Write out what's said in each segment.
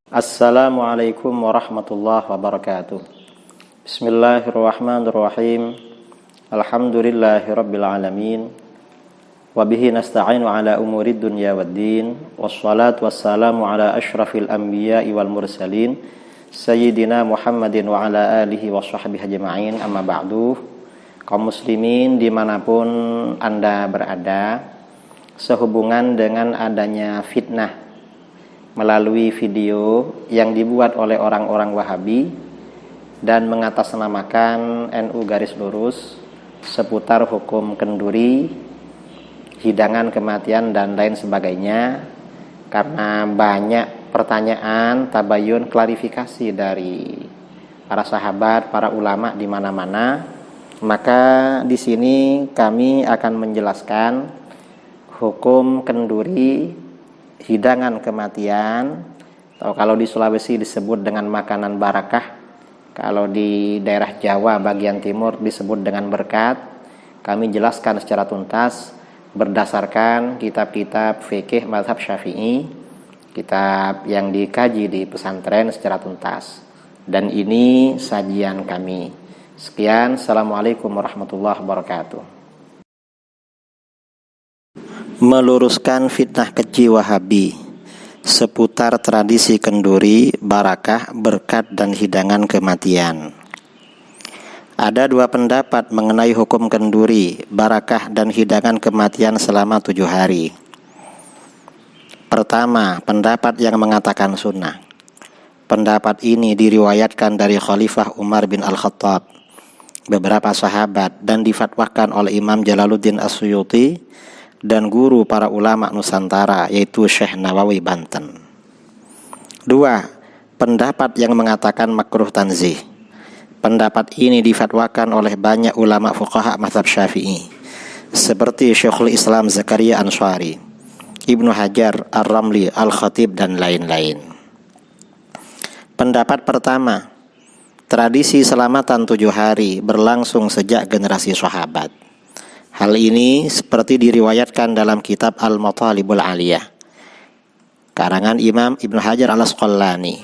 Assalamualaikum warahmatullahi wabarakatuh. Bismillahirrahmanirrahim. Alhamdulillahirabbil alamin. Wa bihi nasta'inu ala umurid dunya waddin. Wassalatu wassalamu ala asyrafil anbiya'i wal mursalin sayyidina Muhammadin wa ala alihi wa sahbihi ajma'in. Amma ba'du. Kaum muslimin dimanapun Anda berada, sehubungan dengan adanya fitnah melalui video yang dibuat oleh orang-orang Wahabi dan mengatasnamakan NU garis lurus seputar hukum kenduri, hidangan kematian dan lain sebagainya, karena banyak pertanyaan, tabayun, klarifikasi dari para sahabat, para ulama di mana-mana, maka di sini kami akan menjelaskan hukum kenduri, hidangan kematian, atau kalau di Sulawesi disebut dengan makanan barakah, kalau di daerah Jawa bagian timur disebut dengan berkat. Kami jelaskan secara tuntas berdasarkan kitab-kitab fikih mazhab Syafi'i, kitab yang dikaji di pesantren secara tuntas. Dan ini sajian kami. Sekian, Assalamualaikum warahmatullahi wabarakatuh. Meluruskan fitnah keji Wahabi seputar tradisi kenduri, barakah, berkat, dan hidangan kematian. Ada dua pendapat mengenai hukum kenduri, barakah, dan hidangan kematian selama 7 hari. Pertama, pendapat yang mengatakan sunnah. Pendapat ini diriwayatkan dari Khalifah Umar bin Al-Khattab, beberapa sahabat, dan difatwakan oleh Imam Jalaluddin As-Suyuti dan guru para ulama Nusantara, yaitu Syekh Nawawi Banten. 2. Pendapat yang mengatakan makruh tanzih. Pendapat ini difatwakan oleh banyak ulama fuqaha mazhab Syafi'i seperti Syekhul Islam Zakaria Ansari, Ibnu Hajar Ar-Ramli, Al-Khatib, dan lain-lain. Pendapat pertama, tradisi selamatan 7 hari berlangsung sejak generasi sahabat. Hal ini seperti diriwayatkan dalam kitab Al-Matalibul Aliyah, karangan Imam Ibnu Hajar Al-Asqalani.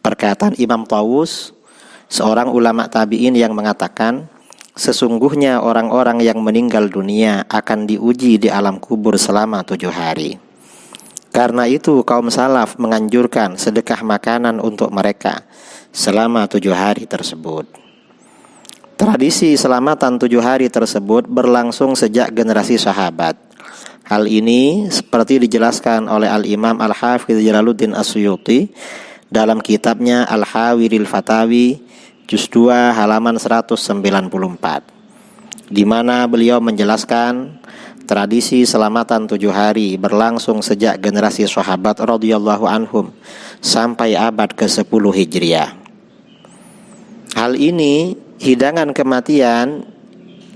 Perkataan Imam Tawus, seorang ulama tabi'in, yang mengatakan, sesungguhnya orang-orang yang meninggal dunia akan diuji di alam kubur selama 7 hari. Karena itu kaum salaf menganjurkan sedekah makanan untuk mereka selama 7 hari tersebut. Tradisi selamatan 7 hari tersebut berlangsung sejak generasi sahabat. Hal ini seperti dijelaskan oleh Al-Imam Al-Hafidz Jalaluddin As-Suyuti dalam kitabnya Al-Hawiril Fatawi, juz 2 halaman 194, di mana beliau menjelaskan tradisi selamatan 7 hari berlangsung sejak generasi sahabat radhiyallahu anhum sampai abad ke-10 Hijriah. Hal ini, hidangan kematian,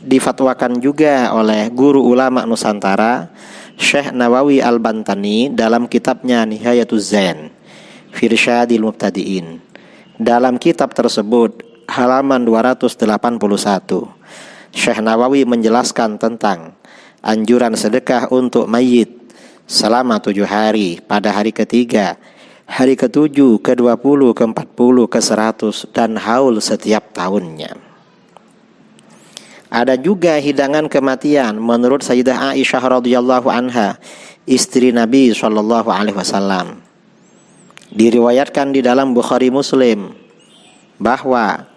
difatwakan juga oleh guru ulama Nusantara Syekh Nawawi Al-Bantani dalam kitabnya Nihayatuz Zain fi Irsyadil Mubtadi'in. Dalam kitab tersebut halaman 281, Syekh Nawawi menjelaskan tentang anjuran sedekah untuk mayit selama 7 hari, pada hari ketiga, hari ke-7, ke-20, ke-40, ke-100, dan haul setiap tahunnya. Ada juga hidangan kematian menurut Sayyidah Aisyah radhiyallahu anha, istri Nabi sallallahu alaihi wasallam. Diriwayatkan di dalam Bukhari Muslim bahwa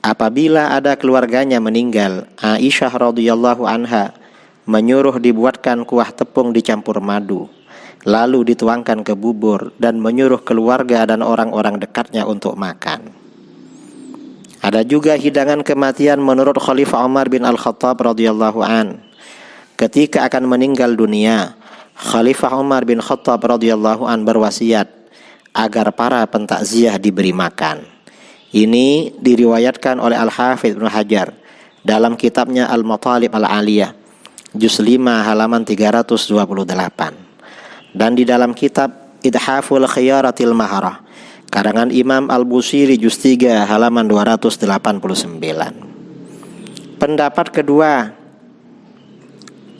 apabila ada keluarganya meninggal, Aisyah radhiyallahu anha menyuruh dibuatkan kuah tepung dicampur madu, lalu dituangkan ke bubur, dan menyuruh keluarga dan orang-orang dekatnya untuk makan. Ada juga hidangan kematian menurut Khalifah Umar bin Al-Khattab radhiyallahu an. Ketika akan meninggal dunia, Khalifah Umar bin Khattab radhiyallahu an berwasiat agar para pentakziah diberi makan. Ini diriwayatkan oleh Al-Hafidz Ibnu Hajar dalam kitabnya Al-Matalib Al-Aliyah, juz 5 halaman 328. Dan di dalam kitab Idhaful Khiyaratil Maharah, karangan Imam Al-Busiri, juz 3 halaman 289. Pendapat kedua,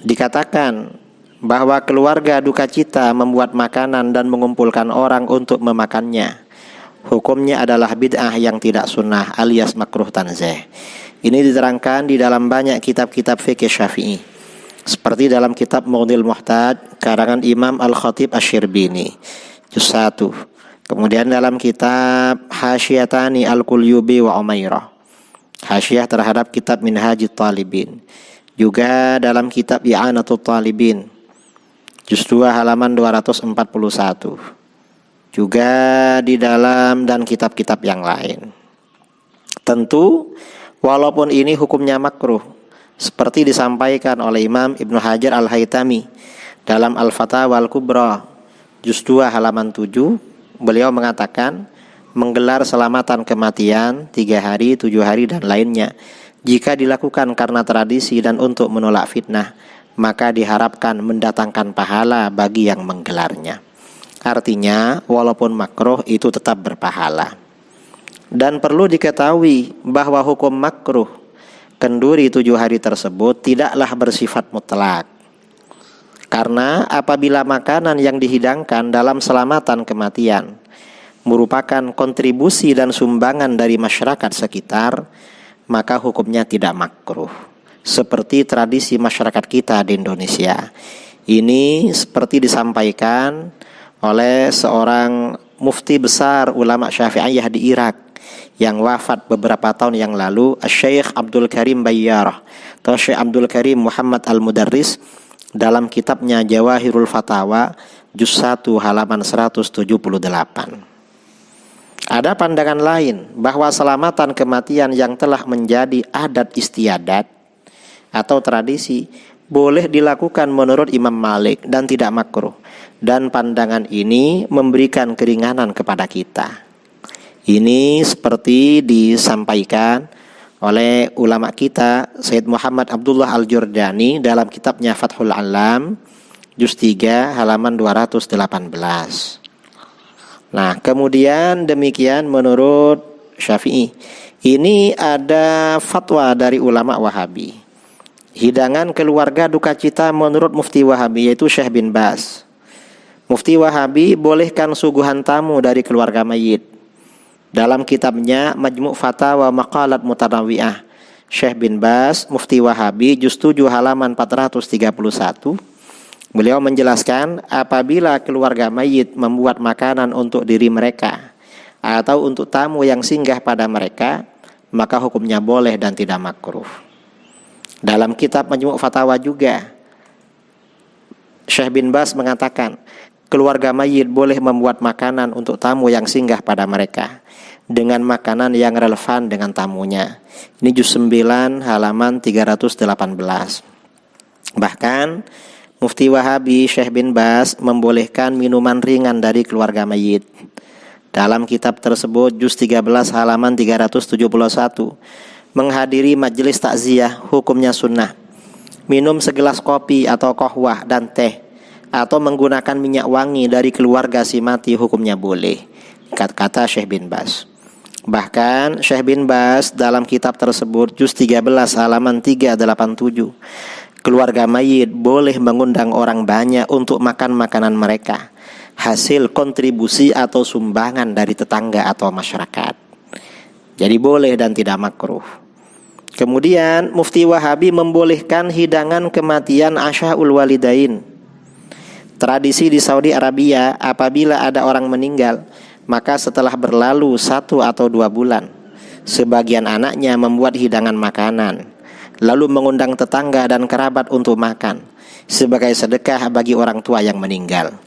dikatakan bahwa keluarga duka cita membuat makanan dan mengumpulkan orang untuk memakannya, hukumnya adalah bid'ah yang tidak sunnah alias makruh tanzih. Ini diterangkan di dalam banyak kitab-kitab fikih Syafi'i, seperti dalam kitab Mughnil Muhtaj karangan Imam Al-Khatib Asy-Syirbini juz 1. Kemudian dalam kitab Hasyiyatani Al-Qulyubi wa Umairah, hasyiyah terhadap kitab Minhajut Talibin. Juga dalam kitab I'anatul Talibin juz 2 halaman 241. Juga di dalam dan kitab-kitab yang lain. Tentu walaupun ini hukumnya makruh, seperti disampaikan oleh Imam Ibnu Hajar Al-Haytami dalam Al-Fatawa Al-Kubra juz 2 halaman 7, beliau mengatakan menggelar selamatan kematian 3 hari, 7 hari dan lainnya jika dilakukan karena tradisi dan untuk menolak fitnah, maka diharapkan mendatangkan pahala bagi yang menggelarnya. Artinya walaupun makruh itu tetap berpahala. Dan perlu diketahui bahwa hukum makruh kenduri 7 hari tersebut tidaklah bersifat mutlak. Karena apabila makanan yang dihidangkan dalam selamatan kematian merupakan kontribusi dan sumbangan dari masyarakat sekitar, maka hukumnya tidak makruh. Seperti tradisi masyarakat kita di Indonesia. Ini seperti disampaikan oleh seorang mufti besar ulama Syafi'iyah di Irak yang wafat beberapa tahun yang lalu, Syekh Abdul Karim Bayyarah atau Syekh Abdul Karim Muhammad Al-Mudarris, dalam kitabnya Jawahirul Fatawa juz 1 halaman 178. Ada pandangan lain bahwa selamatan kematian yang telah menjadi adat istiadat atau tradisi boleh dilakukan menurut Imam Malik dan tidak makruh. Dan pandangan ini memberikan keringanan kepada kita. Ini seperti disampaikan oleh ulama kita Sayyid Muhammad Abdullah Al-Jurdani dalam kitabnya Fathul Alam juz 3 halaman 218. Nah, kemudian demikian menurut Syafi'i. Ini ada fatwa dari ulama Wahabi. Hidangan keluarga duka cita menurut Mufti Wahabi yaitu Syekh bin Baz. Mufti Wahabi bolehkan suguhan tamu dari keluarga mayit. Dalam kitabnya Majmu' Fatawa Maqalat Mutanawwi'ah, Syekh bin Baz, Mufti Wahabi juz 7 halaman 431. Beliau menjelaskan apabila keluarga mayit membuat makanan untuk diri mereka atau untuk tamu yang singgah pada mereka, maka hukumnya boleh dan tidak makruh. Dalam kitab Majmu' Fatawa juga Syekh bin Baz mengatakan keluarga mayit boleh membuat makanan untuk tamu yang singgah pada mereka dengan makanan yang relevan dengan tamunya. Ini juz 9 halaman 318. Bahkan Mufti Wahabi Syekh bin Baz membolehkan minuman ringan dari keluarga mayit. Dalam kitab tersebut juz 13 halaman 371, menghadiri majelis takziah hukumnya sunnah. Minum segelas kopi atau kohwah dan teh atau menggunakan minyak wangi dari keluarga si mati hukumnya boleh, kata Syekh bin Baz. Bahkan Syekh bin Baz dalam kitab tersebut juz 13 halaman 387, keluarga mayit boleh mengundang orang banyak untuk makan makanan mereka, hasil kontribusi atau sumbangan dari tetangga atau masyarakat. Jadi boleh dan tidak makruh. Kemudian Mufti Wahabi membolehkan hidangan kematian Asyaul Walidain. Tradisi di Saudi Arabia, apabila ada orang meninggal, maka setelah berlalu 1 atau 2 bulan, sebagian anaknya membuat hidangan makanan, lalu mengundang tetangga dan kerabat untuk makan sebagai sedekah bagi orang tua yang meninggal.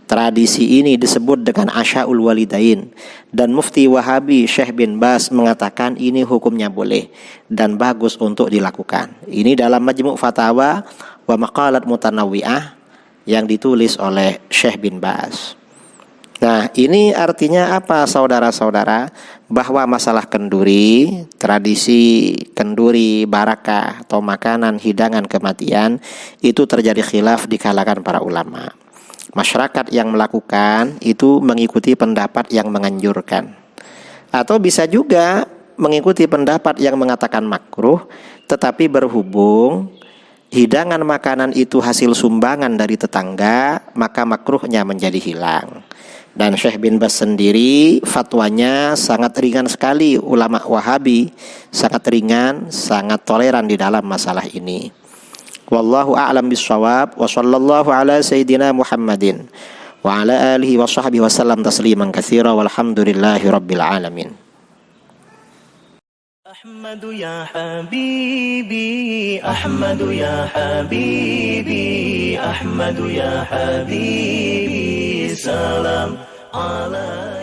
Tradisi ini disebut dengan Asyaul Walidain, dan Mufti Wahabi Syekh bin Baz mengatakan ini hukumnya boleh dan bagus untuk dilakukan. Ini dalam Majmu' Fatawa wa Maqalat Mutanawwi'ah yang ditulis oleh Syekh bin Baz. Nah, ini artinya apa saudara-saudara? Bahwa masalah kenduri, tradisi kenduri barakah atau makanan hidangan kematian itu terjadi khilaf di kalangan para ulama. Masyarakat yang melakukan itu mengikuti pendapat yang menganjurkan, atau bisa juga mengikuti pendapat yang mengatakan makruh, tetapi berhubung hidangan makanan itu hasil sumbangan dari tetangga, maka makruhnya menjadi hilang. Dan Syekh bin Baz sendiri fatwanya sangat ringan sekali, ulama Wahabi sangat ringan, sangat toleran di dalam masalah ini. Wallahu a'lam bishawab, wa sallallahu ala sayyidina Muhammadin wa ala alihi wa sahbihi wa sallam tasliman katsira walhamdulillahi rabbil alamin. أحمد يا حبيبي أحمد يا حبيبي أحمد يا حبيبي سلام عليك.